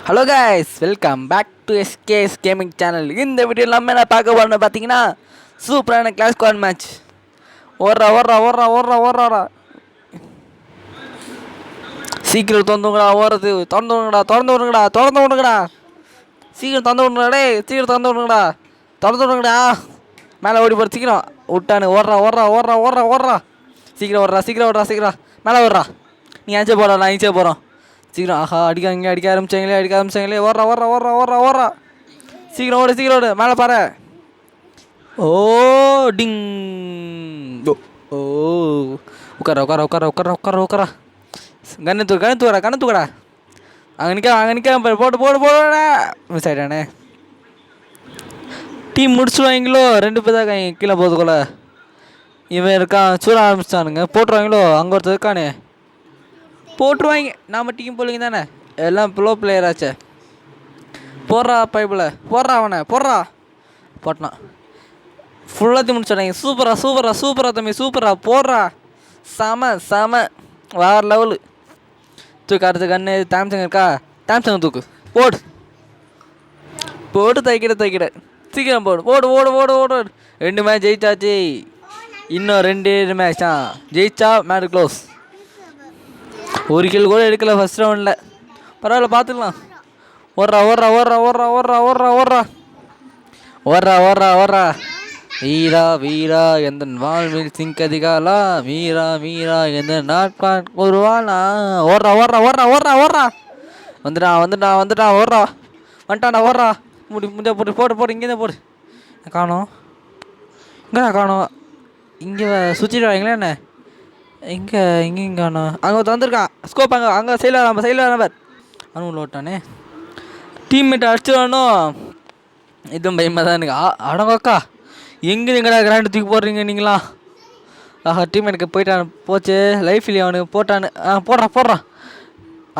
Hello guys, welcome back to SKS gaming channel. இந்த video நம்ம என்ன பார்க்க போறோம்னு பார்த்தீங்கன்னா, சூப்பரான கிளாஸ் ஸ்குவாட் மேட்ச். ஓடுறா ஓடுறா ஓடுறா ஓடுறா ஓடுறா சீக்கிரம் திறந்து விடுங்கடா. ஓடுறது திறந்து விடுங்கடா, திறந்து விடுங்கடா, திறந்து விடுங்கடா, சீக்கிரம் திறந்து விடுங்கடா. டே சீக்கிரம் திறந்து விடுங்கடா, திறந்து விடுங்கடா. மேலே ஓடி போகிற சீக்கிரம் விட்டானு. ஓடுறா ஓடுறா ஓடுறா ஓடுறா ஓடுறா சீக்கிரம் ஓடுறா, சீக்கிரம் ஓடுறா, சீக்கிரம் மேலே ஓடுறா. நீ ஏச்சே போடா, நான் ஈச்சே போகிறோம். சீக்கிரம் ஆஹா அடிக்க ஆரம்பிச்சாங்களே. ஓடுறா ஓடுறா ஓடுறா ஓடுறா ஓடுறா சீக்கிரம் ஓடு, சீக்கிரம் ஓடு. மேலே பாரு. ஓ டிங். ஓ உட்கார உட்கார உட்கார உட்கார உட்கார உட்கார கண்ணு தூக்கடா. அங்கே நிற்க போட்டு போட்டு போட. மிஸ் ஆகிட்டானே. டீம் முடிச்சுடுவாங்களோ. 2 பேர் தான் கீழே போகிறதுக்குள்ள இவன் இருக்கான். சூட ஆரம்பிச்சிட்டானுங்க. போட்டுருவாங்களோ. அங்கே ஒருத்தர் இருக்கானே. போட்டுருவாங்க. நாம் டீம் போலிங்க தானே, எல்லாம் ப்ளோ பிளேயர் ஆச்சே. போடுறா பைப்பில், போடுறா அவனை, போடுறா. போட்டான். ஃபுல்லாத்தையும் முடிச்சிட்டாங்க. சூப்பரா சூப்பரா சூப்பரா தம்பி, சூப்பரா போடுறா. செம செம வேறு லெவலு. தூக்கு. அடுத்த கண்ணு தாம்சங் இருக்கா, தாம்சங் தூக்கு. போடு போட்டு தைக்கிட சீக்கிரம் போடு. ஓடு ஓடு ஓடு ஓடு. 2 மேட்ச் ஜெயிச்சாச்சு. இன்னும் 2 மேட்ச் தான். ஜெயிச்சா மேட்ச் க்ளோஸ். 1 கில் கூட எடுக்கல ஃபர்ஸ்ட் ரவுண்டில். பரவாயில்ல, பார்த்துக்கலாம். ஓடுறா ஓடுறா ஓடுறா ஓடுறா ஓடுறா ஓடுறா ஓடுறா ஓடுறா ஓடுறா ஓடுறா. வீரா வீரா எந்த வாழ்வில் சிங்கதிகாலா, வீரா வீரா எந்த நாட்கான் ஒருவாளா. ஓடுறா ஓடுறா ஓடுறா ஓடுறா ஓடுறா. வந்துட்டா ஓடுறா. வந்துட்டான்டா, ஓடுறா. முடிஞ்ச போடு. இங்கே போடு. காணோம். காணோம். இங்கே சுற்றிடுவாங்களே என்ன. எங்கேயும் காணோம். அங்கே வந்துருக்கான். ஸ்கோப் அங்கே சைடில் நம்பர் அவனு உள்ள விட்டானே. டீம்மேட் அடிச்சிடணும். இதுவும் பயமாக தான் எனக்கு. அடங்கக்கா, எங்கடா கிராண்டு தூக்கி போடுறீங்க நீங்களா? ஆஹா, டீம்மேட்டுக்கு போச்சு. லைஃப் இல்லையா அவனுக்கு. போட்டான்னு போடுறான்.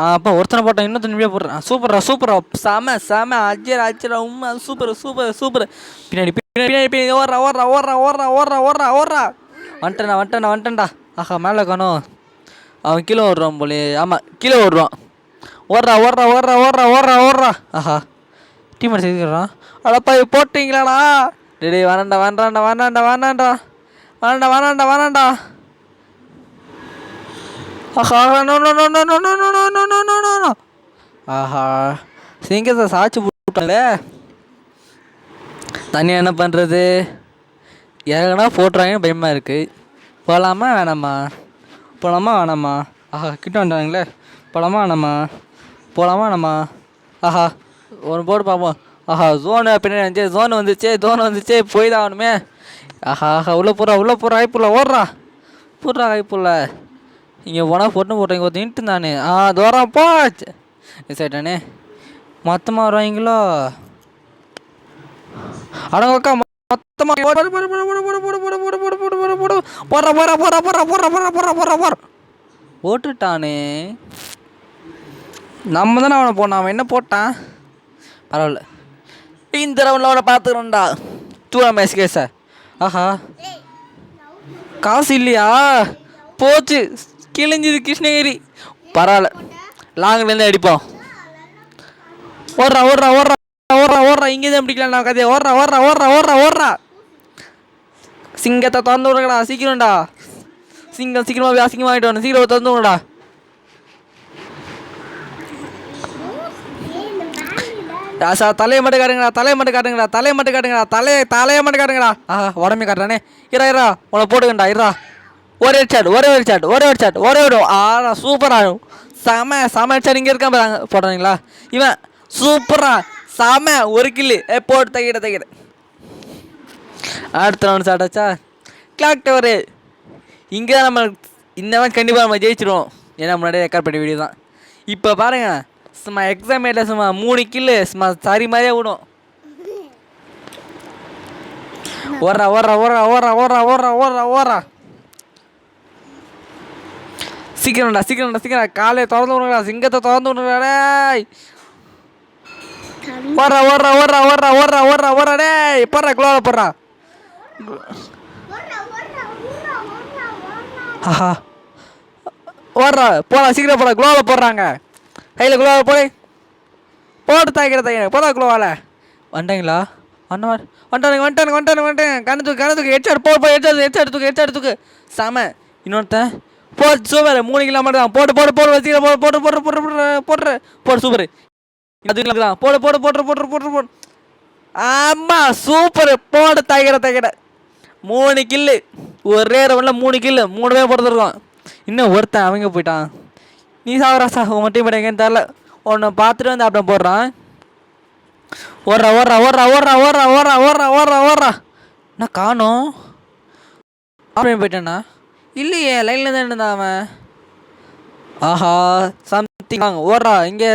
அப்போ ஒருத்தனை போட்டான், இன்னொருத்தனை போடுறான். சூப்பரா செம அஜிரா உண்மை. சூப்பர். பின்னாடி ஓடுறா. வந்துட்டேன்டா. ஆஹா, மேலே காணோம். அவன் கீழே ஓடுறான் போலே. ஆமாம், கீழே ஓடுறான். ஓடுறா. ஆஹா, டீம்மேட் சேர்க்கிறான். அடப்பா, போட்டிங்களாடா. டே வேணாண்டா. ஆஹா, ஆஹா, சிங்கத்தை சாய்ச்சி போட்டாலே. தனியாக என்ன பண்ணுறது? ஏன்னா போட்டுறாங்கன்னு பயமாக இருக்குது. போகலாமா வேணாமா? ஆஹா, கிட்ட வந்துட்டாங்களே. போகலாமா வேணாமா? ஆஹா, ஒன்று போட்டு பார்ப்போம். ஆஹா, பின்னாடி ஜோன் வந்துச்சே. போய் தான் ஆகணுமே. ஆஹா, உள்ளே போகிறா. ஐப்புள்ள ஓடுறா. போடுறா ஐப்புள்ள. இங்கே போனால் போட்டாங்க. ஒருத்தன்ட்டு தானே. தூரம் போச்சு. மிஸ் ஆகிட்டானே. மொத்தமாக வருவாங்களோ. அடங்கக்கா, மொத்தமாக போட்டுட்டானே. நம்ம தானே அவனை போனான். அவன் என்ன போட்டான்? பரவாயில்ல, இந்த ரவுண்டில் அவனை பார்த்துக்கிறோம்டா. 2 மேட்ச் கேஸ. ஆஹா, காசு இல்லையா? போச்சு, கிழிஞ்சிது கிருஷ்ணகிரி. பரவாயில்ல, லாங்லேருந்து அடிப்போம். ஓடுறா. இங்கே தான் பிடிக்கலாம் நான் கதையை. ஓடுறா. சிங்கத்தை திறந்து விடுங்கடா, சீக்கிரம்டா. சீக்கிரமாக அசிங்கமாகிட்டு வரணும். சீக்கிரம் திறந்து விடுங்கடா. ராசா, தலையை மட்டும் காட்டுங்கடா. தலையை மட்டும் காட்டுங்கடா. ஆஹா, உடம்பே காட்டுறானே. இரா உன்னை போட்டுக்கண்டா. இரா, ஒரே சாட். சூப்பரா செம சாட். இங்கே இருக்கான் பாருங்க. போடுறீங்களா? இவன் சூப்பரா செம 1 கில்லு. போட்டு தைக்கிட. அடுத்த ரவுண்ட் சாட்டாச்சா. Clock tower. இங்கே தான் நம்ம இந்த மாதிரி கண்டிப்பாக நம்ம ஜெயிச்சிடுவோம். ஏன்னா முன்னாடியே ரெக்கார்ட் பண்ண வீடியோ தான். இப்போ பாருங்க, சும்மா எக்ஸாமேட்டில் சும்மா 3 கில்லு சும்மா சரி மாதிரியே விடும். ஓடுறா. சீக்கிரம்டா. காலையை திறந்து விடுங்கடா. சிங்கத்தை திறந்து விடுங்கடா. ஓடுறா. டேய் போடுறா. குளோவில் போடுறா. ஆஹா, ஓடுறா. போடா, சீக்கிரம் போடா. குளோவில் போடுறாங்க. கையில் குளோவில் போடு. போட்டு தாய்க்கிற போதாக்குள்ள வாழ வந்துட்டாங்களா வந்துட்டானுங்க கணத்துக்கு ஹெட்ஷாட் செம இன்னொருத்தன் போட்டு சூப்பர் 3 கிலோ மட்டும் தான் போட்டு வச்சுக்கிற போட்டு சூப்பர் தான் போட்டு ஆமாம் சூப்பர் போட்டு தாய்க்கிற 3 கில்லு ஒரே ரவுண்டில் 3 கில்லு 3 பேர் போட்டுருக்கோம். இன்னும் ஒருத்தன் அவங்க போயிட்டான். நீ சாவராசா உன் டீம் எங்கேன்னு தெரில. ஒன்று பார்த்துட்டு வந்து அப்படின் போடுறான். ஓடுறா நான் காணோம் அப்படின்னு போயிட்டேண்ணா. இல்லையே லைனில் தான் இருந்தான் அவன். ஆஹா சம்திங் வாங்க ஓடுறா இங்கே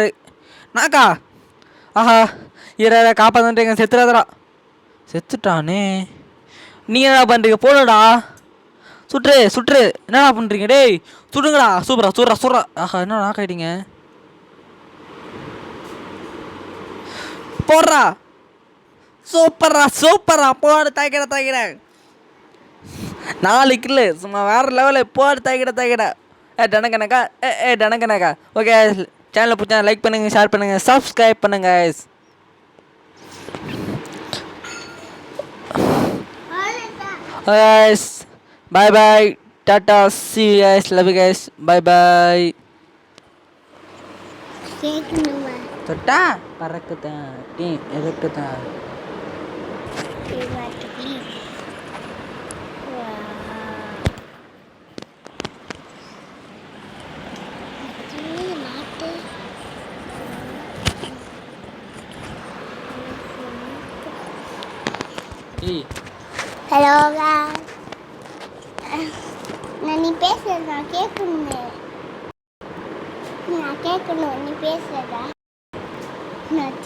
நாக்கா. ஆஹா காப்பாற்றுன்றீங்க செத்துட்டானே. நீங்கள் என்ன பண்ணுறீங்க போடுடா சுற்று என்னடா பண்ணுறீங்க டேய் சுடுங்கடா சூப்பரா ஆஹா என்ன நாக்காயிட்டீங்க போடுறா சூப்பரா போடு தாய்க்கிற 4 கில்லு சும்மா வேறு லெவலில் போடு தாய்க்கிற டனக்கணக்கா ஓகே சேனலை பிடிச்சா லைக் பண்ணுங்கள் ஷேர் பண்ணுங்கள் சப்ஸ்கிரைப் பண்ணுங்கள். guys bye tata see you guys love you guys bye கேக்குமா தொட்டா பறக்குதா டீ எதுக்குதா ஹலோ நான் நீ பேசுறது நான் கேட்கணும் நீ பேசுறதா நான்